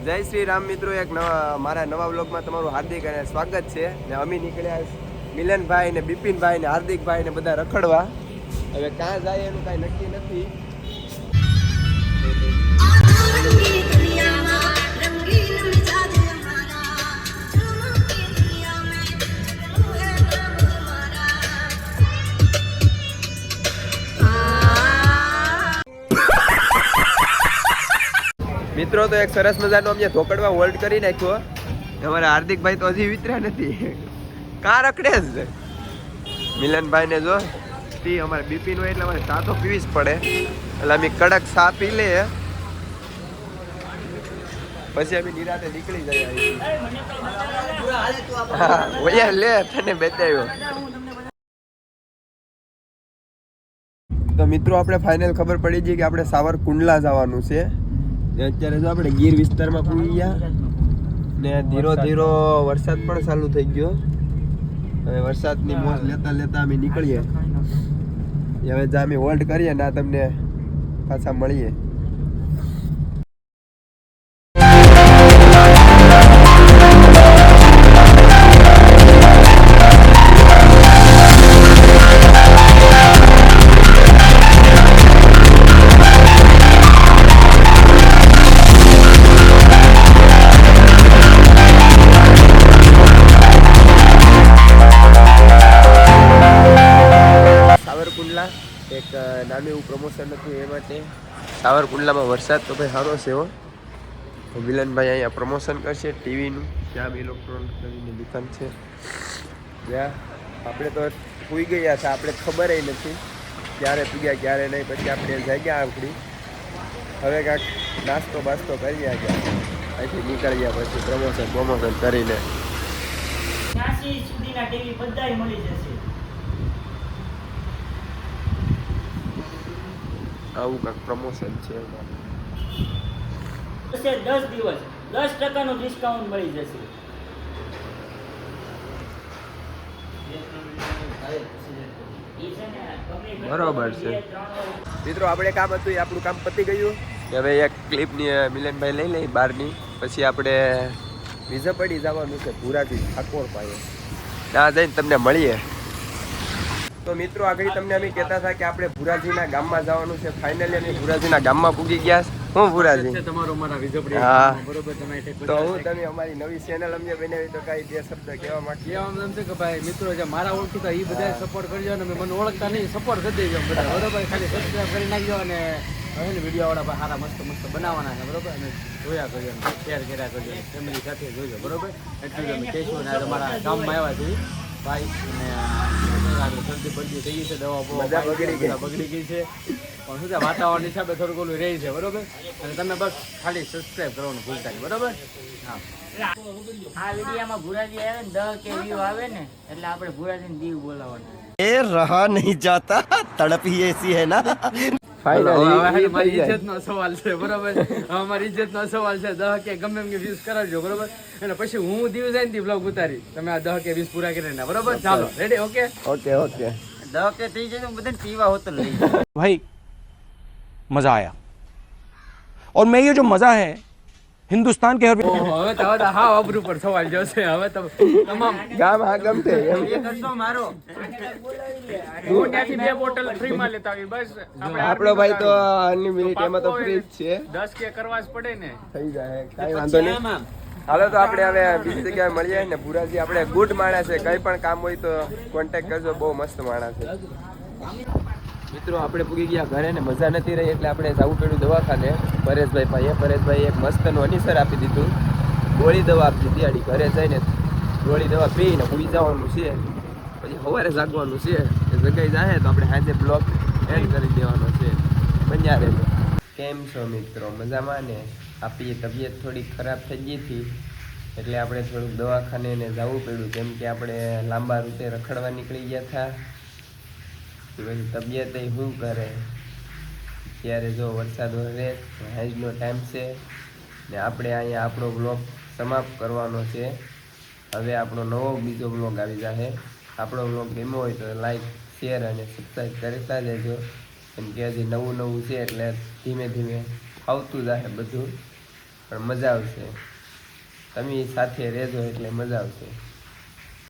જય શ્રી રામ મિત્રો, એક મારા નવા વ્લોગમાં તમારું હાર્દિક અને સ્વાગત છે. ને અમે નીકળ્યા મિલનભાઈ ને બિપિનભાઈ ને હાર્દિકભાઈ ને બધા રખડવા. હવે ક્યાં જાય એનું કાંઈ નક્કી નથી. મિત્રો તો એક સરસ મજાનો અમને ધોકડવા હોલ્ડ કરી નાખ્યો. અમારા હાર્દિકભાઈ તો હજી વિતર્યા નથી. કાં રખડે છે મિલનભાઈ ને જો ટી અમારે બીપી નો એટલે અમારે ચા તો પીવી જ પડે. એટલે અમે કડક ચા પી લે પછી અમે નિરાતે નીકળી જાય. લે તને બતાવ્યો. તો મિત્રો આપણે ફાઇનલ ખબર પડી ગઈ કે આપણે સાવરકુંડલા જવાનું છે. અત્યારે જો આપણે ગીર વિસ્તારમાં પૂરી ગયા ને ધીરો ધીરો વરસાદ પણ ચાલુ થઈ ગયો. હવે વરસાદની મોજ લેતા લેતા અમે નીકળીએ. હવે જ્યાં અમે હોલ્ડ કરીએ ના તમને પાછા મળીએ. એક નાનું એવું પ્રમોશન હતું એ માટે સાવરકુંડલામાં વરસાદ તો ભાઈ સારો છે. વિલનભાઈ અહીંયા પ્રમોશન કરશે ટીવીનું. ત્યાં ઇલેક્ટ્રોનિકની દુકાન છે જ્યાં આપણે તો પૂઈ ગયા છે. આપણે ખબર નથી ક્યારે પૂગ્યા ક્યારે નહીં. પછી આપણે જાગ્યા આપણી હવે કાંઈક નાસ્તો બાસ્તો કરી ગયા અહીંથી નીકળી ગયા પછી પ્રમોશન કરીને. આવું કાંઈક પ્રમોશન છે. 10 દિવસ 10% ડિસ્કાઉન્ટ મળી જશે. બરોબર છે મિત્રો. આપણે કામ હતું એ આપણું કામ પતી ગયું. હવે એક ક્લિપની મિલનભાઈ લઈ લઈ બહારની. પછી આપણે વિઝા પડી જવાનું છે ભૂરાજી ઠાકોર પાસે. ત્યાં જઈને તમને મળીએ. તો મિત્રો આગળ તમને અમે કહેતા હતા કે આપણે ભુરાજીના ગામમાં જવાનું છે. ફાઇનલી અમે ભુરાજીના ગામમાં પૂગી ગયા. હું ભુરાજી તમારો મારા વિઝપડી. હા બરોબર. તો હું તમે અમારી નવી ચેનલ અમને બનાવી તો કાંઈ બે શબ્દ કહેવા માંગીએ. એમ છે કે ભાઈ મિત્રો જે મારા ઓળખતા એ બધા સપોર્ટ કરજો અને મને ઓળખતા નહીં સપોર્ટ કરી દેજો બધા. બરોબર. ખાલી સબસ્ક્રાઈબ કરી નાખજો અને હવે ને વિડીયોવાળા સારા મસ્ત બનાવવાના છે. બરોબર. અને જોયા કરજો શેર કર્યા કરજો ફેમિલી સાથે જોજો. બરોબર. એટલું જ અમે કહીશું. અને તમારા ગામમાં આવ્યા છીએ ભાઈ અને શરદી બરદી થઈ ગઈ છે. દવા બગડી ગઈ છે પણ શું છે વાતાવરણ હિસાબે થોડુંક ઓલું રહી છે. બરોબર. અને તમે બસ ખાલી સબસ્ક્રાઈબ કરવાનું ભૂલતા નહીં. બરોબર. હા આ વિડીયોમાં ભુરાજી આવે ને 10 કે વ્યૂ આવે ને એટલે આપણે ભુરાજીને દીવ બોલાવવાનું. એ રહા નહીં જાતા તડપ ही ऐसी है ना. મારી ઇજ્જતનો સવાલ છે. બરોબર. અમારી ઇજ્જતનો સવાલ છે. 10 કે ગમે એમ કે 20 કરાવજો. બરોબર. અને પછી હું દીવ જઈને દી બ્લોગ ઉતારી તમે આ 10 કે 20 પૂરા કરીને. બરોબર. ચાલો રેડી. ઓકે 10 કે થઈ જાય તો બધાને પીવા હોતલ લઈ भाई मजा आया और मैं ये जो मजा है हिंदुस्तान के हर હવે તો હા અબરૂ પર સવાલ જશે. હવે તો તમામ ગામ આ ગમતે એ કરશો મારો હું ત્યાંથી 2 બોટલ ફ્રી માં લેતા આવી. બસ આપણો ભાઈ તો અનલિમિટેડ એમાં તો ફ્રી જ છે. 10 કે કરવા જ પડે ને. થઈ જાય કાંઈ વાંધો નહીં. હાલો તો આપણે હવે બીજી જગ્યાએ મળીએ ને. ભુરાજી આપણે ગુડ માણસ છે. કંઈ પણ કામ હોય તો કોન્ટેક્ટ કરજો. બહુ મસ્ત માણસ છે. મિત્રો આપણે પૂગી ગયા ઘરે ને મજા નથી રહી એટલે આપણે જવું પડ્યું દવાખાને પરેશભાઈ પાસે. પરેશભાઈ એક મસ્તનું અનિસર આપી દીધું. ગોળી દવા આપી દીધી. આડી ઘરે જઈને ગોળી દવા પીને પૂરી જવાનું છે. પછી સવારે જાગવાનું છે. જગાઈ જાય તો આપણે સાંજે બ્લોગ એન્ડ કરી દેવાનો છે. બન્યા રહેજો. કેમ છો મિત્રો? મજામાં ને? આપણી તબિયત થોડી ખરાબ થઈ ગઈ હતી એટલે આપણે થોડુંક દવાખાને ને જવું પડ્યું. કેમ કે આપણે લાંબા રૂટે રખડવા નીકળી ગયા હતા. પછી તબિયત શું કરે. ત્યારે જો વરસાદ વરે હાઈજનો ટાઈમ છે ને આપણે અહીંયા આપણો બ્લોગ સમાપ્ત કરવાનો છે. હવે આપણો નવો બીજો બ્લોગ આવી જશે. આપણો બ્લોગ ગમ્યો હોય તો લાઈક શેર અને સબસ્ક્રાઈબ કરતા જજો. કેમ કે હજી નવું છે એટલે ધીમે ધીમે આવતું જશે બધું. પણ મજા આવશે. તમે સાથે રહેજો એટલે મજા આવશે.